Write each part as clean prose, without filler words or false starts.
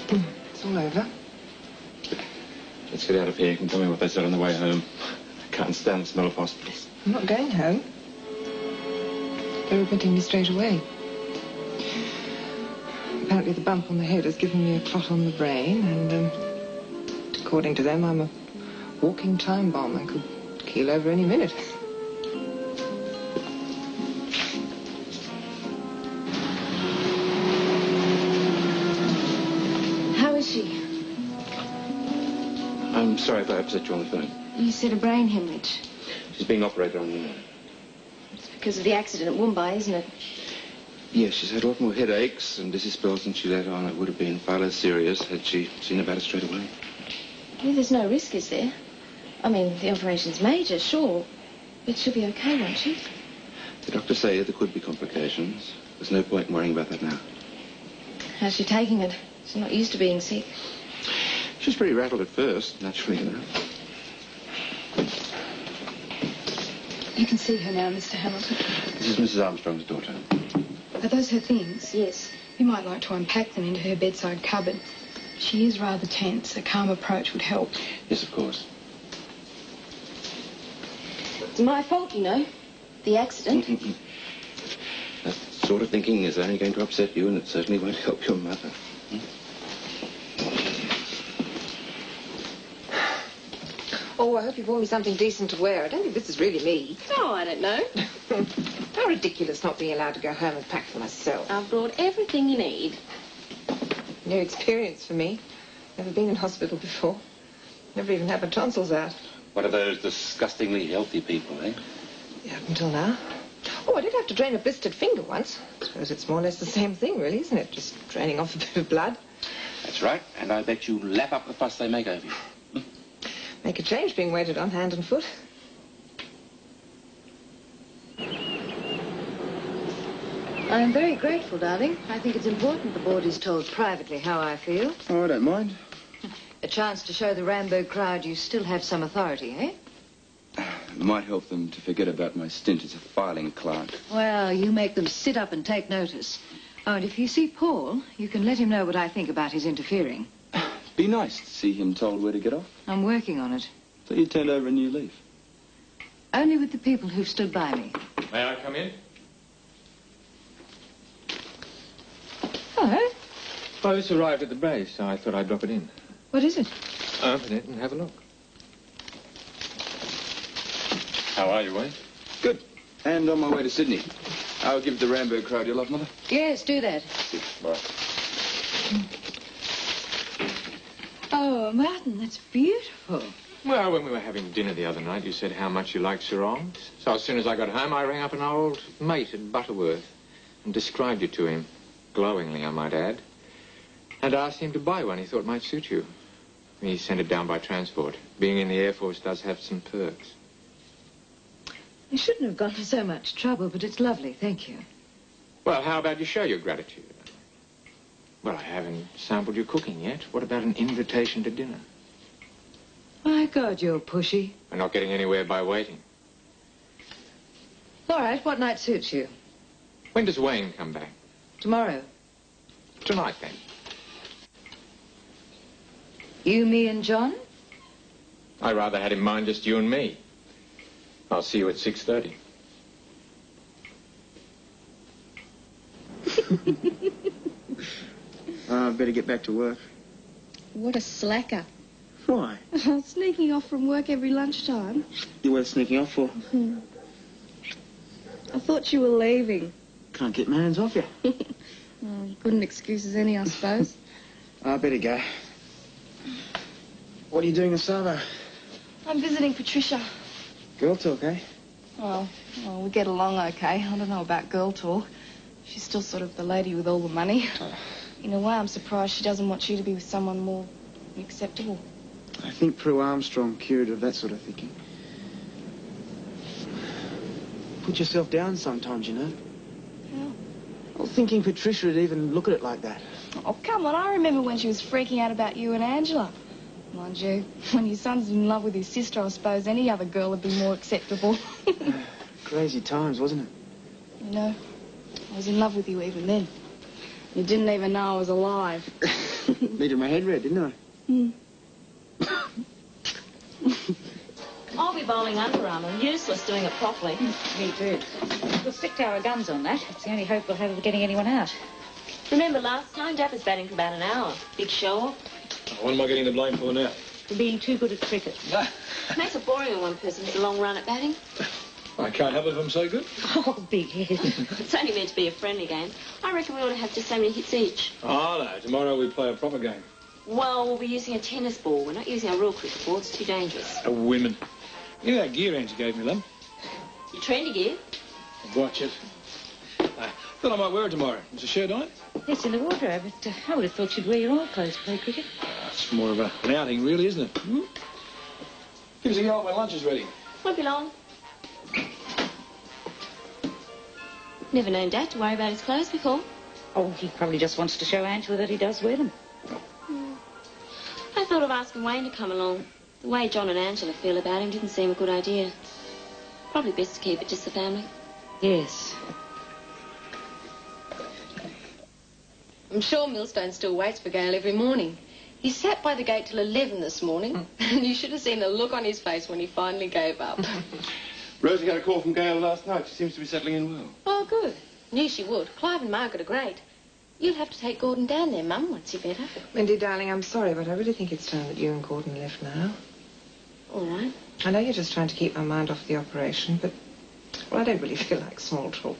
It's all over. Let's get out of here. You can tell me what they said on the way home. I can't stand the smell of hospitals. I'm not going home. They're admitting me straight away. Apparently the bump on the head has given me a clot on the brain, and according to them, I'm a walking time bomb. I could keel over any minute. How is she? I'm sorry if I upset you on the phone. You said a brain hemorrhage. She's being operated on now. It's because of the accident at Mumbai, isn't it? Yes, she's had a lot more headaches and dizzy spells than she let on. It would have been far less serious had she seen about it straight away. Well, there's no risk, is there? I mean, the operation's major, sure. But she'll be okay, won't she? The doctors say there could be complications. There's no point in worrying about that now. How's she taking it? She's not used to being sick. She was pretty rattled at first, naturally enough. You can see her now, Mr. Hamilton. This is Mrs. Armstrong's daughter. Are those her things? Yes. You might like to unpack them into her bedside cupboard. She is rather tense. A calm approach would help. Yes, of course. It's my fault, you know. The accident. That sort of thinking is only going to upset you, and it certainly won't help your mother. Oh, I hope you brought me something decent to wear. I don't think this is really me. Oh, I don't know. How ridiculous not being allowed to go home and pack for myself. I've brought everything you need. New experience for me. Never been in hospital before. Never even had my tonsils out. One of those disgustingly healthy people, eh? Yeah, up until now. Oh, I did have to drain a blistered finger once. I suppose it's more or less the same thing, really, isn't it? Just draining off a bit of blood. That's right, and I bet you lap up the fuss they make over you. Make a change being waited on hand and foot. I am very grateful, darling. I think it's important the board is told privately how I feel. Oh, I don't mind. A chance to show the Rambo crowd you still have some authority, eh? It might help them to forget about my stint as a filing clerk. Well, you make them sit up and take notice. Oh, and if you see Paul, you can let him know what I think about his interfering. Be nice to see him told where to get off. I'm working on it. So you turned over a new leaf. Only with the people who've stood by me. May I come in? Hello. Well, this arrived at the base, so I thought I'd drop it in. What is it? Open it and have a look. How are you, Wayne? Good. And on my way to Sydney. I'll give the Rambo crowd your love, Mother. Yes, do that. Bye. Oh, Martin, that's beautiful. Well, when we were having dinner the other night, you said how much you liked sarongs. So as soon as I got home, I rang up an old mate at Butterworth and described you to him, glowingly, I might add, and asked him to buy one he thought might suit you. He sent it down by transport. Being in the Air Force does have some perks. You shouldn't have gone to so much trouble, but it's lovely, thank you. Well, how about you show your gratitude? Well, I haven't sampled your cooking yet. What about an invitation to dinner? My God, you're pushy. We're not getting anywhere by waiting. All right, what night suits you? When does Wayne come back? Tomorrow. Tonight, then. You, me, and John? I rather had in mind just you and me. I'll see you at 6:30. I better get back to work. What a slacker. Why? Sneaking off from work every lunchtime. You worth sneaking off for? I thought you were leaving. Can't get my hands off you. Good an excuse as any, I suppose. I better go. What are you doing in Savo? I'm visiting Patricia. Girl talk, eh? Well, we get along okay. I don't know about girl talk. She's still sort of the lady with all the money. In a way, I'm surprised she doesn't want you to be with someone more acceptable. I think Prue Armstrong cured of that sort of thinking. Put yourself down sometimes, you know. How? Well, thinking Patricia would even look at it like that. Oh, come on. I remember when she was freaking out about you and Angela. Mind you, when your son's in love with his sister, I suppose any other girl would be more acceptable. Crazy times, wasn't it? You know, I was in love with you even then. You didn't even know I was alive. Needed my head read, didn't I? I'll be bowling Under Armour. Useless doing it properly. Me too. We'll stick to our guns on that. It's the only hope we'll have of getting anyone out. Remember last time? Dapper's batting for about an hour. Big show-off. What am I getting the blame for now? For being too good at cricket. Makes it boring when one person has a long run at batting. I can't help it if I'm so good. Oh, big head. It's only meant to be a friendly game. I reckon we ought to have just so many hits each. Oh, no. Tomorrow we play a proper game. Well, we'll be using a tennis ball. We're not using our real cricket ball. It's too dangerous. Women. You know that gear Angie gave me, love? Your trendy gear? Watch it. Thought I might wear it tomorrow. Is the shirt on? It's in the wardrobe, but I would have thought you'd wear your old clothes to play cricket. It's more of an outing, really, isn't it? Hmm? Give us a go when lunch is ready. Won't be long. Never known Dad to worry about his clothes before. Oh, he probably just wants to show Angela that he does wear them. I thought of asking Wayne to come along. The way John and Angela feel about him didn't seem a good idea. Probably best to keep it just the family. Yes. I'm sure Millstone still waits for Gail every morning. He sat by the gate till 11 this morning, and you should have seen the look on his face when he finally gave up. Rosie got a call from Gail last night. She seems to be settling in well. Oh, good. Knew she would. Clive and Margaret are great. You'll have to take Gordon down there, Mum, once you're better. Mindy, darling, I'm sorry, but I really think it's time that you and Gordon left now. All right. I know you're just trying to keep my mind off the operation, but, well, I don't really feel like small talk.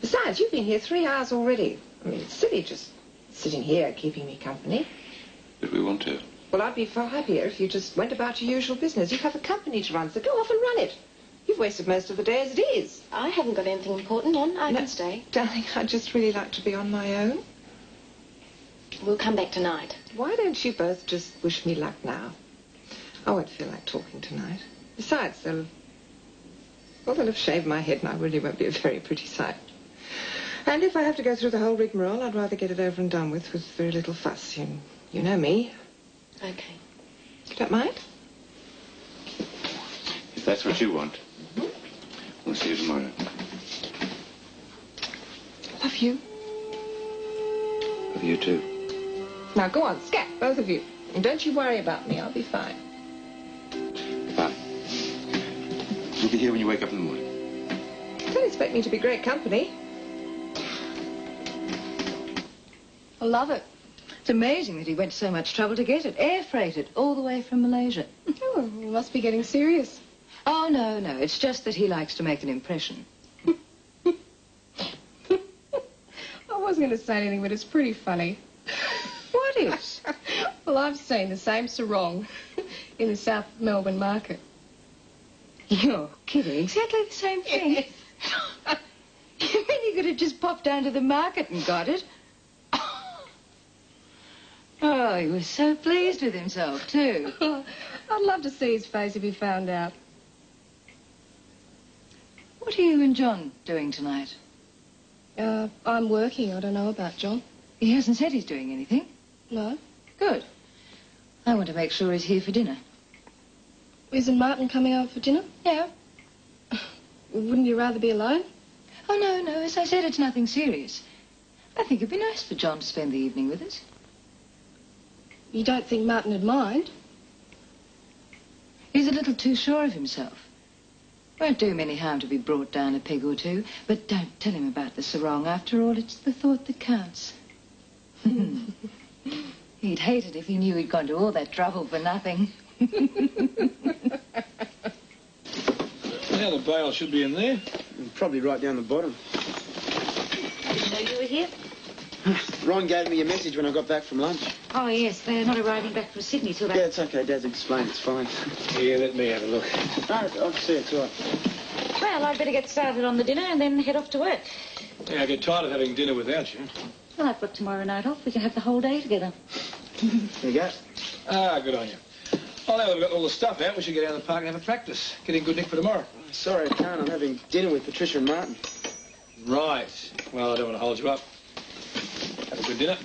Besides, you've been here 3 hours already. I mean, it's silly just sitting here keeping me company. If we want to. Well, I'd be far happier if you just went about your usual business. You have a company to run, so go off and run it. You've wasted most of the day as it is. I haven't got anything important on. I can stay. Darling, I'd just really like to be on my own. We'll come back tonight. Why don't you both just wish me luck now? I won't feel like talking tonight. Besides, they'll have shaved my head and I really won't be a very pretty sight. And if I have to go through the whole rigmarole, I'd rather get it over and done with very little fuss. You know me. Okay. You don't mind? If that's what you want. We'll see you tomorrow. Love you. Love you too. Now go on, scat, both of you. And don't you worry about me, I'll be fine. Fine. We'll be here when you wake up in the morning. Don't expect me to be great company. I love it. It's amazing that he went to so much trouble to get it. Air freighted all the way from Malaysia. Oh, you must be getting serious. Oh, no. It's just that he likes to make an impression. I wasn't going to say anything, but it's pretty funny. What is? Well, I've seen the same sarong in the South Melbourne market. You're kidding. Exactly the same thing. You mean you could have just popped down to the market and got it? Oh, he was so pleased with himself, too. I'd love to see his face if he found out. What are you and John doing tonight? I'm working. I don't know about John. He hasn't said he's doing anything. No. Good. I want to make sure he's here for dinner. Isn't Martin coming over for dinner? Yeah. Wouldn't you rather be alone? Oh, no. As I said, it's nothing serious. I think it'd be nice for John to spend the evening with us. You don't think Martin would mind? He's a little too sure of himself. Won't do him any harm to be brought down a peg or two, but don't tell him about the sarong. After all, it's the thought that counts. He'd hate it if he knew he'd gone to all that trouble for nothing. Now the bail should be in there. Probably right down the bottom. Didn't know you were here. Ron gave me a message when I got back from lunch. Oh, yes, they're not arriving back from Sydney till Yeah, it's okay. Dad's explained. It's fine. Here, let me have a look. No, I'll see. It's all right. Well, I'd better get started on the dinner and then head off to work. Yeah, I get tired of having dinner without you. Well, I've got tomorrow night off. We can have the whole day together. There you go. Good on you. Oh, now we've got all the stuff out. We should get down to the park and have a practice. Getting good nick for tomorrow. Sorry, I can't. I'm having dinner with Patricia and Martin. Right. Well, I don't want to hold you up. Have a good dinner.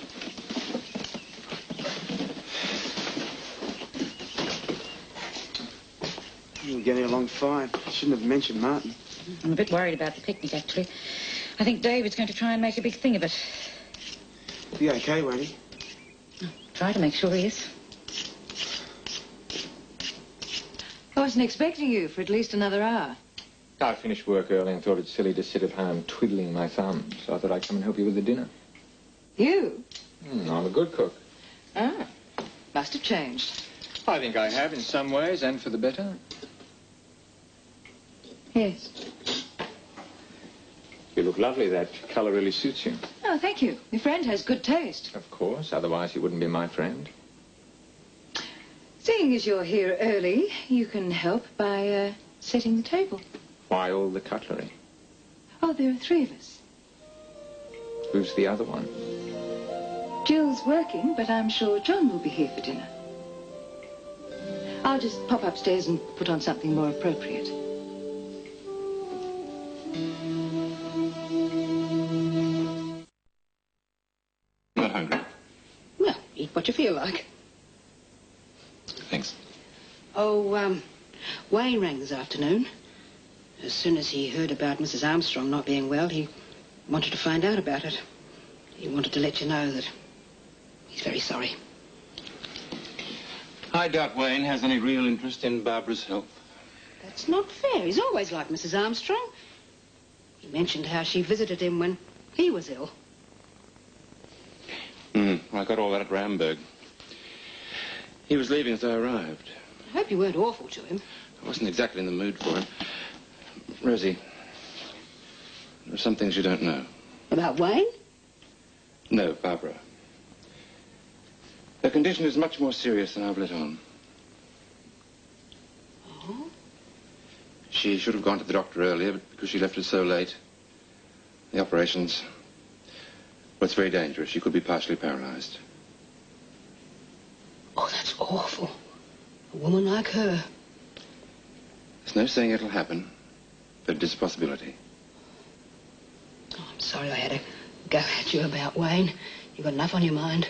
We're getting along fine. I shouldn't have mentioned Martin. I'm a bit worried about the picnic, actually. I think David's going to try and make a big thing of it. Be okay, won't he? Try to make sure he is. I wasn't expecting you for at least another hour. I finished work early and thought it silly to sit at home twiddling my thumbs, so I thought I'd come and help you with the dinner. You? I'm a good cook. Ah, must have changed. I think I have in some ways, and for the better. Yes. You look lovely. That colour really suits you. Oh, thank you. Your friend has good taste. Of course, otherwise he wouldn't be my friend. Seeing as you're here early, you can help by setting the table. Why all the cutlery? Oh, there are 3 of us. Who's the other one? Jill's working, but I'm sure John will be here for dinner. I'll just pop upstairs and put on something more appropriate. Not hungry. Well, eat what you feel like. Thanks. Oh, Wayne rang this afternoon. As soon as he heard about Mrs. Armstrong not being well, he wanted to find out about it. He wanted to let you know that he's very sorry. I doubt Wayne has any real interest in Barbara's health. That's not fair. He's always liked Mrs. Armstrong. He mentioned how she visited him when he was ill. Well, I got all that at Ramberg. He was leaving as I arrived. I hope you weren't awful to him. I wasn't exactly in the mood for him. Rosie, there are some things you don't know. About Wayne? No, Barbara. Her condition is much more serious than I've let on. Oh? She should have gone to the doctor earlier, but because she left it so late, the operations... Well, it's very dangerous. She could be partially paralyzed. Oh, that's awful. A woman like her. There's no saying it'll happen, but it is a possibility. Oh, I'm sorry I had to go at you about Wayne. You've got enough on your mind.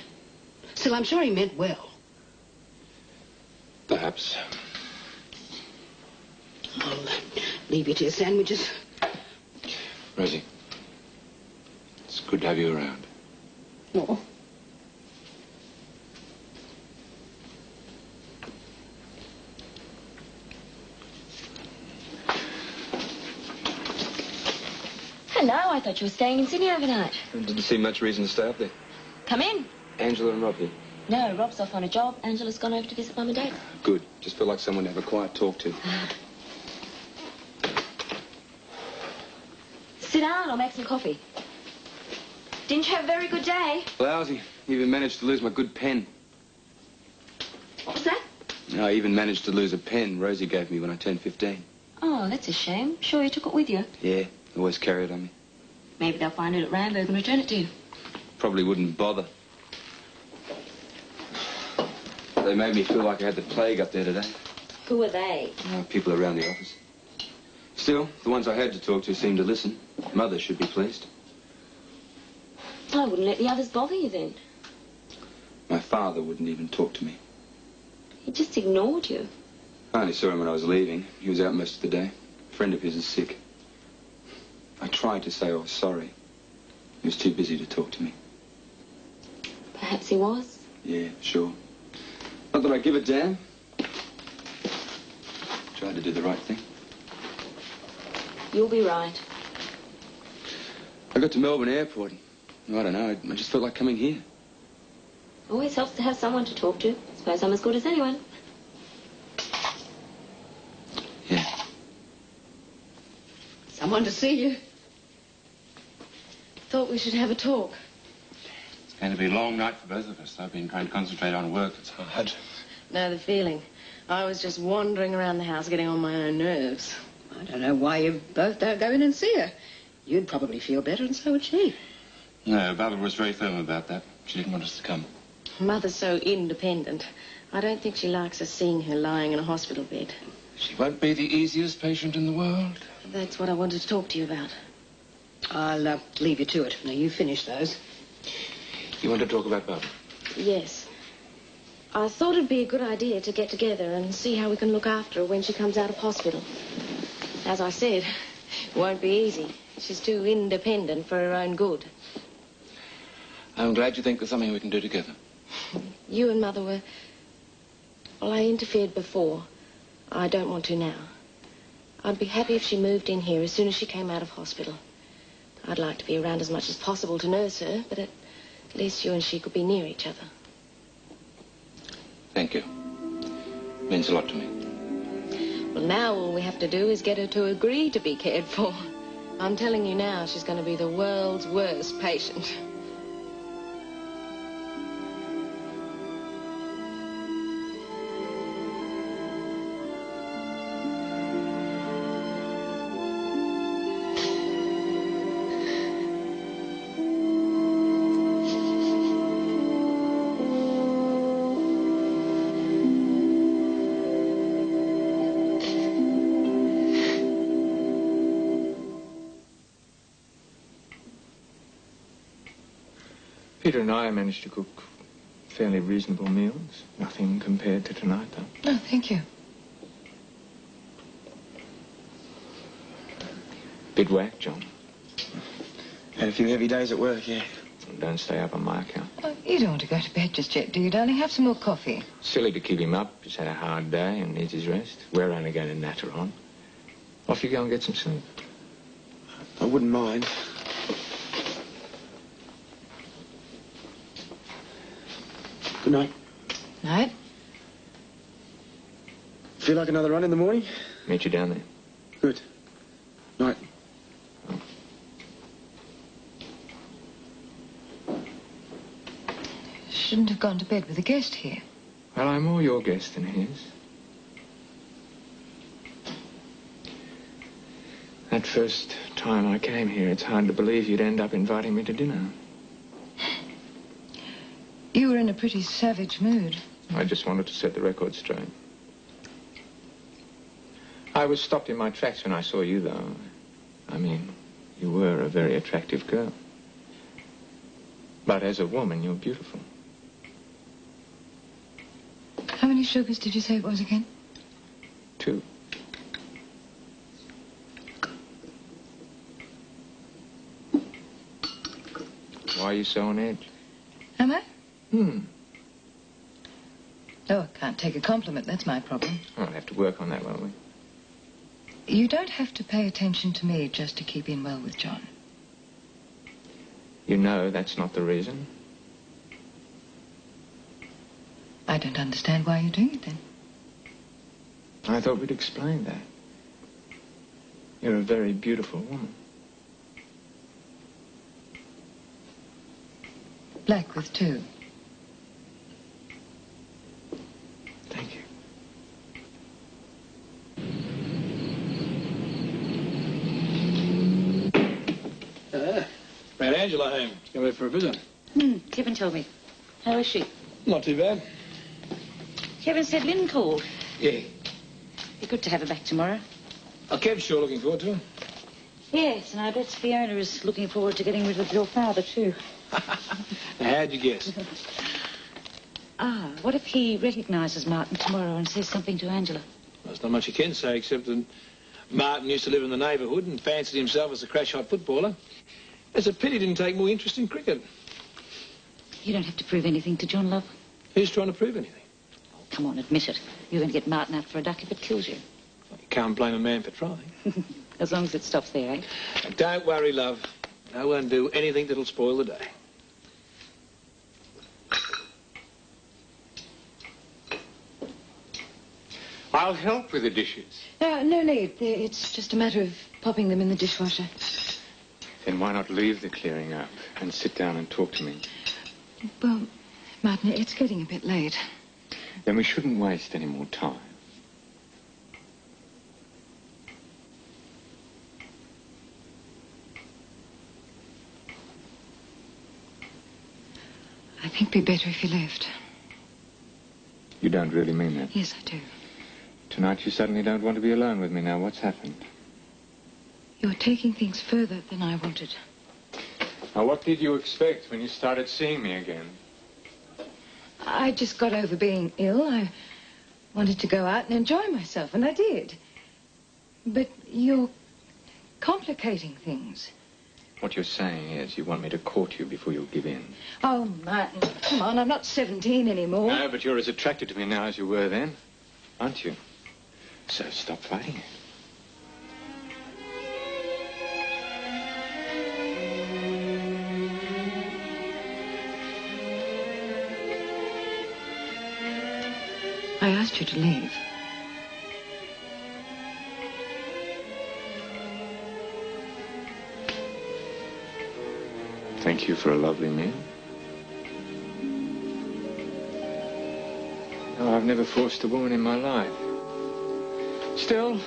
Still, I'm sure he meant well. Perhaps. I'll leave you to your sandwiches. Rosie, it's good to have you around. Oh. Hello, I thought you were staying in Sydney overnight. Didn't see much reason to stay up there. Come in. Angela and Rob here. No, Rob's off on a job. Angela's gone over to visit Mum and Dad. Good. Just feel like someone to have a quiet talk to. Sit down, I'll make some coffee. Didn't you have a very good day? Lousy. Even managed to lose my good pen. What was that? I even managed to lose a pen Rosie gave me when I turned 15. Oh, that's a shame. Sure you took it with you? Yeah, always carry it on me. Maybe they'll find it at Ramberg and return it to you. Probably wouldn't bother. They made me feel like I had the plague up there today. Who are they? People around the office. Still, the ones I had to talk to seemed to listen. Mother should be pleased. I wouldn't let the others bother you then. My father wouldn't even talk to me. He just ignored you. I only saw him when I was leaving. He was out most of the day. A friend of his is sick. I tried to say I was sorry. He was too busy to talk to me. Perhaps he was. Yeah, sure. Not that I give a damn. Tried to do the right thing. You'll be right. I got to Melbourne Airport. I don't know. I just felt like coming here. Always helps to have someone to talk to. Suppose I'm as good as anyone. Yeah. Someone to see you. Thought we should have a talk. It's going to be a long night for both of us. I've been trying to concentrate on work. It's hard. Know the feeling. I was just wandering around the house getting on my own nerves. I don't know why you both don't go in and see her. You'd probably feel better, and so would she. No, Barbara was very firm about that. She didn't want us to come. Mother's so independent. I don't think she likes us seeing her lying in a hospital bed. She won't be the easiest patient in the world. That's what I wanted to talk to you about. I'll leave you to it. Now, you finish those. You want to talk about Barbara? Yes. I thought it'd be a good idea to get together and see how we can look after her when she comes out of hospital. As I said, it won't be easy. She's too independent for her own good. I'm glad you think there's something we can do together. You and Mother were... Well, I interfered before. I don't want to now. I'd be happy if she moved in here as soon as she came out of hospital. I'd like to be around as much as possible to nurse her, but at least you and she could be near each other. Thank you. Means a lot to me. Well, now all we have to do is get her to agree to be cared for. I'm telling you now, she's going to be the world's worst patient. Peter and I managed to cook fairly reasonable meals. Nothing compared to tonight, though. No, thank you. Bit whack, John. Had a few heavy days at work, yeah. Don't stay up on my account. Oh, you don't want to go to bed just yet, do you, darling? Have some more coffee. Silly to keep him up. He's had a hard day and needs his rest. We're only going to natter on. Off you go and get some sleep. I wouldn't mind. Good night. Night. Feel like another run in the morning? Meet you down there. Good. Night. Shouldn't have gone to bed with a guest here. Well, I'm more your guest than his. That first time I came here, it's hard to believe you'd end up inviting me to dinner. You were in a pretty savage mood. I just wanted to set the record straight. I was stopped in my tracks when I saw you, though. I mean, you were a very attractive girl. But as a woman, you're beautiful. How many sugars did you say it was again? 2. Why are you so on edge? Am I? Hmm. Oh, I can't take a compliment. That's my problem. I'll have to work on that, won't we? You don't have to pay attention to me just to keep in well with John. You know that's not the reason. I don't understand why you're doing it, then. I thought we'd explain that. You're a very beautiful woman. Black with 2. Thank you. Ran Angela home. Come over for a visit. Kevin told me. How is she? Not too bad. Kevin said Lynn called. Yeah. Be good to have her back tomorrow. Oh, Kev's sure looking forward to her. Yes, and I bet Fiona is looking forward to getting rid of your father, too. Now, how'd you guess? What if he recognises Martin tomorrow and says something to Angela? Well, there's not much you can say except that Martin used to live in the neighbourhood and fancied himself as a crash-hot footballer. It's a pity he didn't take more interest in cricket. You don't have to prove anything to John, love. Who's trying to prove anything? Oh, come on, admit it. You're going to get Martin out for a duck if it kills you. Well, you can't blame a man for trying. As long as it stops there, eh? And don't worry, love. I won't do anything that'll spoil the day. I'll help with the dishes. No need. It's just a matter of popping them in the dishwasher. Then why not leave the clearing up and sit down and talk to me? Well, Martin, it's getting a bit late. Then we shouldn't waste any more time. I think it'd be better if you left. You don't really mean that? Yes, I do. Tonight you suddenly don't want to be alone with me now. What's happened? You're taking things further than I wanted. Now, what did you expect when you started seeing me again? I just got over being ill. I wanted to go out and enjoy myself, and I did. But you're complicating things. What you're saying is you want me to court you before you'll give in. Oh, Martin, come on, I'm not 17 anymore. No, but you're as attracted to me now as you were then, aren't you? So stop fighting it. I asked you to leave. Thank you for a lovely meal. No, I've never forced a woman in my life. Still,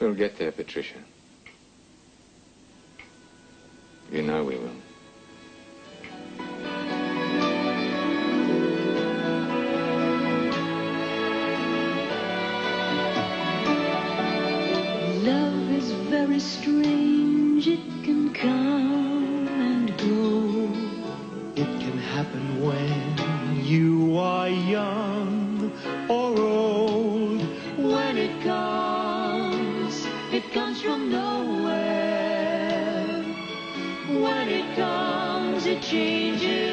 we'll get there, Patricia. You know we will. Love is very strange. It can come and go. It can happen when you are young or old. When it comes from nowhere. When it comes, it changes